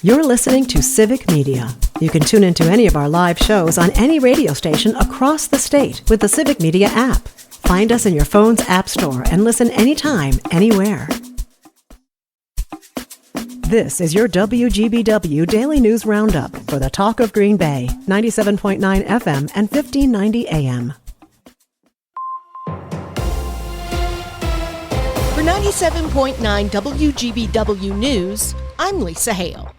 You're listening to Civic Media. You can tune into any of our live shows on any radio station across the state with the Civic Media app. Find us in your phone's app store and listen anytime, anywhere. This is your WGBW Daily News Roundup for the Talk of Green Bay, 97.9 FM and 1590 AM. For 97.9 WGBW News, I'm Lisa Hale.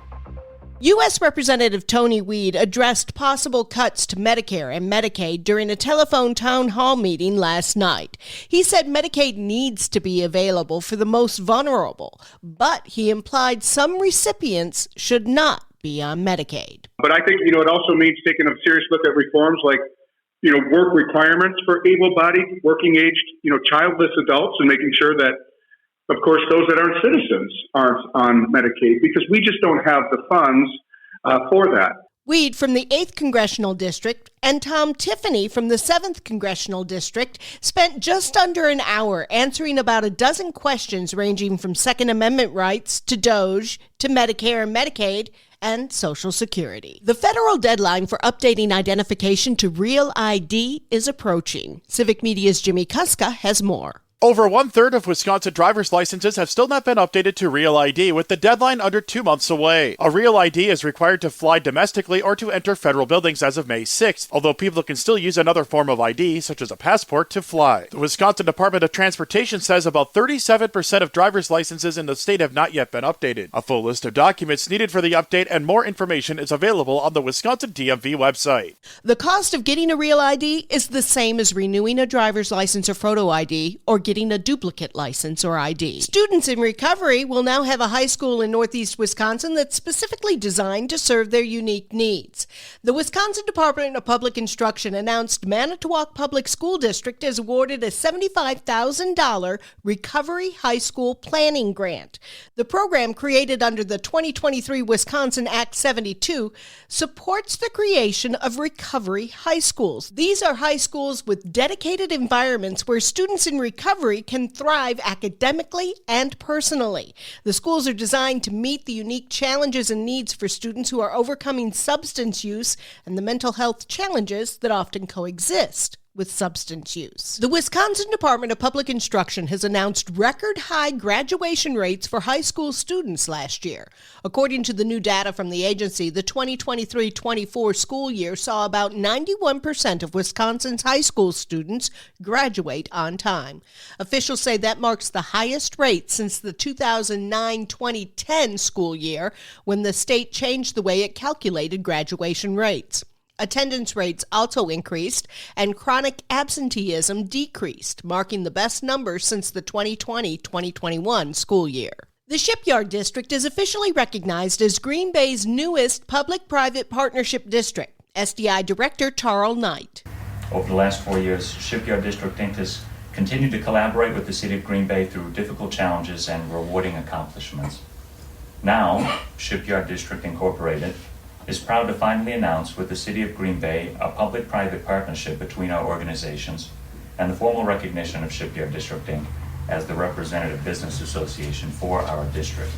U.S. Representative Tony Weed addressed possible cuts to Medicare and Medicaid during a telephone town hall meeting last night. He said Medicaid needs to be available for the most vulnerable, but he implied some recipients should not be on Medicaid. But I think, it also means taking a serious look at reforms like, work requirements for able-bodied, working-aged, childless adults, and making sure that, of course, those that aren't citizens aren't on Medicaid, because we just don't have the funds for that. Weed from the 8th Congressional District and Tom Tiffany from the 7th Congressional District spent just under an hour answering about a dozen questions ranging from Second Amendment rights to DOJ to Medicare and Medicaid and Social Security. The federal deadline for updating identification to Real ID is approaching. Civic Media's Jimmy Kuska has more. Over one-third of Wisconsin driver's licenses have still not been updated to Real ID, with the deadline under 2 months away. A Real ID is required to fly domestically or to enter federal buildings as of May 6th, although people can still use another form of ID, such as a passport, to fly. The Wisconsin Department of Transportation says about 37% of driver's licenses in the state have not yet been updated. A full list of documents needed for the update and more information is available on the Wisconsin DMV website. The cost of getting a Real ID is the same as renewing a driver's license or photo ID or getting a duplicate license or ID. Students in recovery will now have a high school in Northeast Wisconsin that's specifically designed to serve their unique needs. The Wisconsin Department of Public Instruction announced Manitowoc Public School District has awarded a $75,000 Recovery High School Planning Grant. The program, created under the 2023 Wisconsin Act 72, supports the creation of recovery high schools. These are high schools with dedicated environments where students in recovery can thrive academically and personally. The schools are designed to meet the unique challenges and needs for students who are overcoming substance use and the mental health challenges that often coexist with substance use. The Wisconsin Department of Public Instruction has announced record high graduation rates for high school students last year. According to the new data from the agency, the 2023-24 school year saw about 91% of Wisconsin's high school students graduate on time. Officials say that marks the highest rate since the 2009-2010 school year, when the state changed the way it calculated graduation rates. Attendance rates also increased, and chronic absenteeism decreased, marking the best numbers since the 2020-2021 school year. The Shipyard District is officially recognized as Green Bay's newest public-private partnership district. SDI Director Charles Knight. Over the last 4 years, Shipyard District Inc. has continued to collaborate with the City of Green Bay through difficult challenges and rewarding accomplishments. Now, Shipyard District Incorporated is proud to finally announce with the City of Green Bay a public-private partnership between our organizations and the formal recognition of Shipyard District Inc. as the representative business association for our district.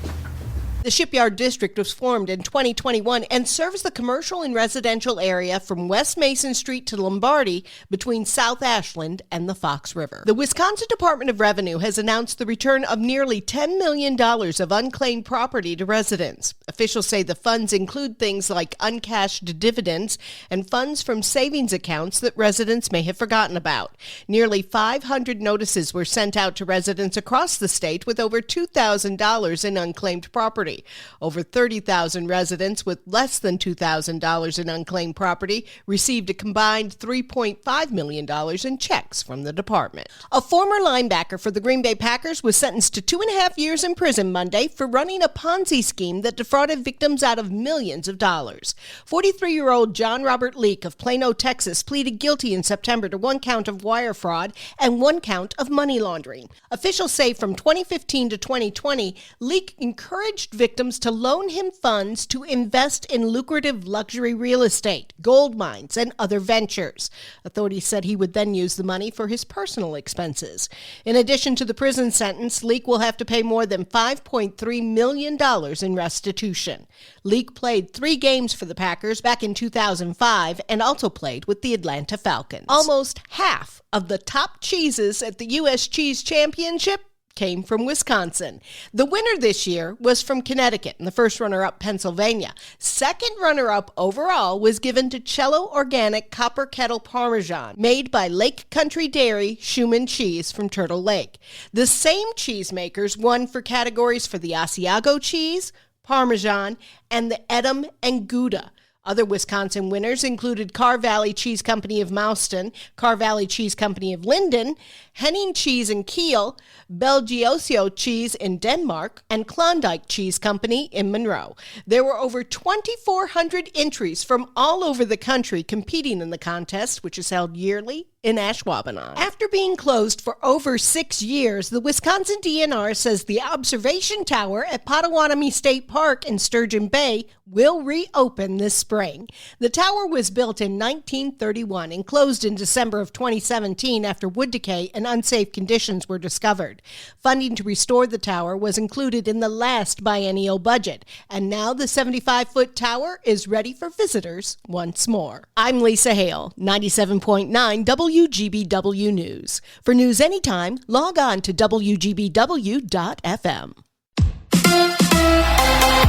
The Shipyard District was formed in 2021 and serves the commercial and residential area from West Mason Street to Lombardy between South Ashland and the Fox River. The Wisconsin Department of Revenue has announced the return of nearly $10 million of unclaimed property to residents. Officials say the funds include things like uncashed dividends and funds from savings accounts that residents may have forgotten about. Nearly 500 notices were sent out to residents across the state with over $2,000 in unclaimed property. Over 30,000 residents with less than $2,000 in unclaimed property received a combined $3.5 million in checks from the department. A former linebacker for the Green Bay Packers was sentenced to 2.5 years in prison Monday for running a Ponzi scheme that defrauded victims out of millions of dollars. 43-year-old John Robert Leake of Plano, Texas, pleaded guilty in September to 1 count of wire fraud and 1 count of money laundering. Officials say from 2015 to 2020, Leake encouraged victims victims to loan him funds to invest in lucrative luxury real estate, gold mines, and other ventures. Authorities said he would then use the money for his personal expenses. In addition to the prison sentence, Leak will have to pay more than $5.3 million in restitution. Leak played 3 games for the Packers back in 2005 and also played with the Atlanta Falcons. Almost half of the top cheeses at the U.S. Cheese Championship came from Wisconsin. The winner this year was from Connecticut and the first runner-up Pennsylvania. Second runner-up overall was given to Cello Organic Copper Kettle Parmesan, made by Lake Country Dairy Schumann Cheese from Turtle Lake. The same cheesemakers won for categories for the Asiago cheese, Parmesan, and the Edam and Gouda. Other Wisconsin winners included Carr Valley Cheese Company of Mauston, Carr Valley Cheese Company of Linden, Henning Cheese in Kiel, Belgiosio Cheese in Denmark, and Klondike Cheese Company in Monroe. There were over 2,400 entries from all over the country competing in the contest, which is held yearly in Ashwaubenon. After being closed for over 6 years, the Wisconsin DNR says the observation tower at Potawatomi State Park in Sturgeon Bay will reopen this spring. The tower was built in 1931 and closed in December of 2017 after wood decay and unsafe conditions were discovered. Funding to restore the tower was included in the last biennial budget, and now the 75-foot tower is ready for visitors once more. I'm Lisa Hale, 97.9 WGBW News. For news anytime, log on to WGBW.FM.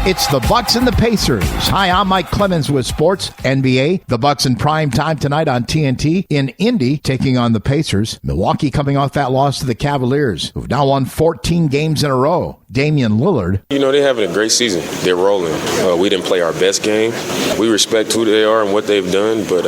It's the Bucks and the Pacers. Hi, I'm Mike Clemens with Sports NBA. The Bucks in prime time tonight on TNT in Indy, taking on the Pacers. Milwaukee coming off that loss to the Cavaliers, who've now won 14 games in a row. Damian Lillard. You know, they're having a great season. They're rolling. We didn't play our best game. We respect who they are and what they've done, but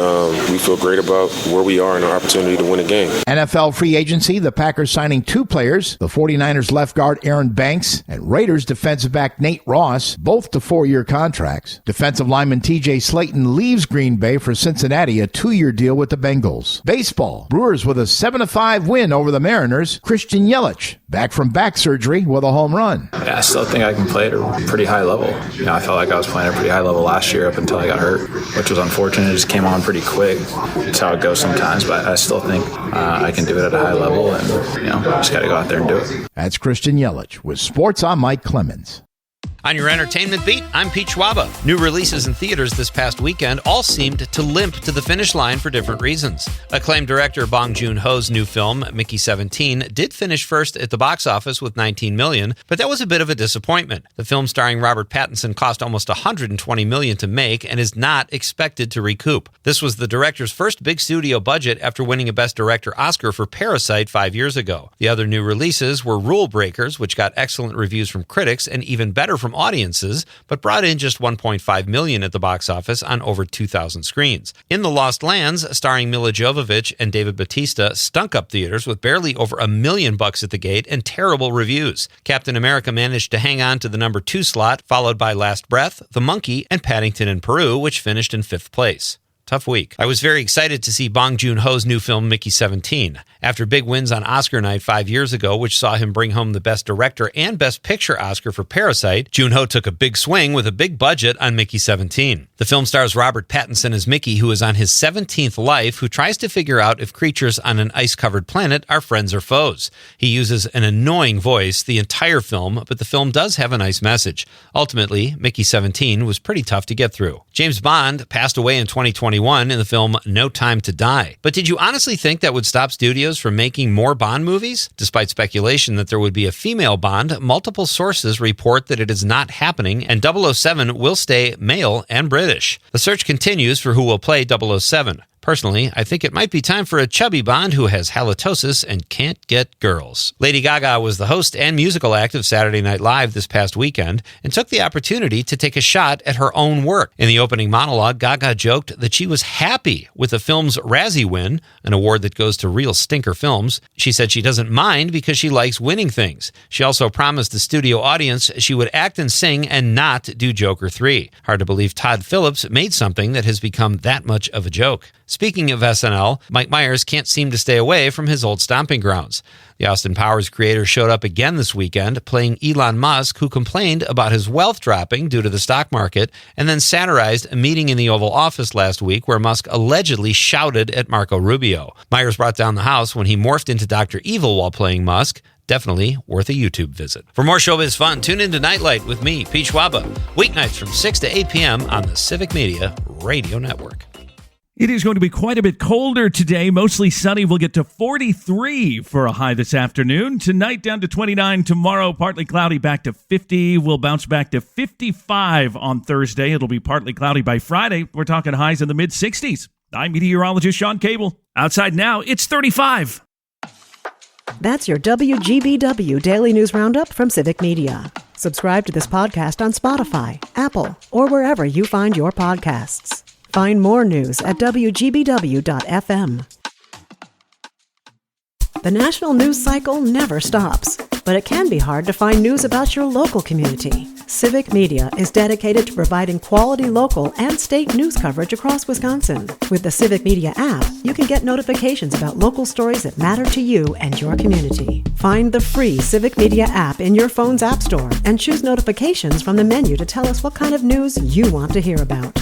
we feel great about where we are and our opportunity to win a game. NFL free agency, the Packers signing 2 players, the 49ers left guard Aaron Banks and Raiders defensive back Nate Ross, both to 4-year contracts. Defensive lineman TJ Slayton leaves Green Bay for Cincinnati, a 2-year deal with the Bengals. Baseball, Brewers with a 7-5 win over the Mariners. Christian Yelich, back from back surgery with a home run. Yeah, I still think I can play at a pretty high level. You know, I felt like I was playing at a pretty high level last year up until I got hurt, which was unfortunate. It just came on pretty quick. It's how it goes sometimes, but I still think I can do it at a high level, and just got to go out there and do it. That's Christian Yelich with Sports. I'm Mike Clemens. On your entertainment beat, I'm Pete Schwaba. New releases in theaters this past weekend all seemed to limp to the finish line for different reasons. Acclaimed director Bong Joon-ho's new film, Mickey 17, did finish first at the box office with $19 million, but that was a bit of a disappointment. The film starring Robert Pattinson cost almost $120 million to make and is not expected to recoup. This was the director's first big studio budget after winning a Best Director Oscar for Parasite 5 years ago. The other new releases were Rule Breakers, which got excellent reviews from critics and even better from audiences, but brought in just $1.5 million at the box office on over 2,000 screens. In The Lost Lands, starring Mila Jovovich and David Bautista, stunk up theaters with barely over $1 million at the gate and terrible reviews. Captain America managed to hang on to the number 2 slot, followed by Last Breath, The Monkey, and Paddington in Peru, which finished in 5th place. Tough week. I was very excited to see Bong Joon-ho's new film, Mickey 17. After big wins on Oscar night 5 years ago, which saw him bring home the Best Director and Best Picture Oscar for Parasite, Joon-ho took a big swing with a big budget on Mickey 17. The film stars Robert Pattinson as Mickey, who is on his 17th life, who tries to figure out if creatures on an ice-covered planet are friends or foes. He uses an annoying voice the entire film, but the film does have a nice message. Ultimately, Mickey 17 was pretty tough to get through. James Bond passed away in 2021 in the film No Time to Die. But did you honestly think that would stop studios from making more Bond movies? Despite speculation that there would be a female Bond, multiple sources report that it is not happening, and 007 will stay male and British. The search continues for who will play 007. Personally, I think it might be time for a chubby Bond who has halitosis and can't get girls. Lady Gaga was the host and musical act of Saturday Night Live this past weekend and took the opportunity to take a shot at her own work. In the opening monologue, Gaga joked that she was happy with the film's Razzie win, an award that goes to real stinker films. She said she doesn't mind because she likes winning things. She also promised the studio audience she would act and sing and not do Joker 3. Hard to believe Todd Phillips made something that has become that much of a joke. Speaking of SNL, Mike Myers can't seem to stay away from his old stomping grounds. The Austin Powers creator showed up again this weekend, playing Elon Musk, who complained about his wealth dropping due to the stock market, and then satirized a meeting in the Oval Office last week where Musk allegedly shouted at Marco Rubio. Myers brought down the house when he morphed into Dr. Evil while playing Musk. Definitely worth a YouTube visit. For more showbiz fun, tune into Nightlight with me, Pete Schwaba, weeknights from 6 to 8 p.m. on the Civic Media Radio Network. It is going to be quite a bit colder today. Mostly sunny. We'll get to 43 for a high this afternoon. Tonight down to 29. Tomorrow partly cloudy, back to 50. We'll bounce back to 55 on Thursday. It'll be partly cloudy by Friday. We're talking highs in the mid-60s. I'm meteorologist Sean Cable. Outside now, it's 35. That's your WGBW Daily News Roundup from Civic Media. Subscribe to this podcast on Spotify, Apple, or wherever you find your podcasts. Find more news at WGBW.FM. The national news cycle never stops, but it can be hard to find news about your local community. Civic Media is dedicated to providing quality local and state news coverage across Wisconsin. With the Civic Media app, you can get notifications about local stories that matter to you and your community. Find the free Civic Media app in your phone's app store and choose notifications from the menu to tell us what kind of news you want to hear about.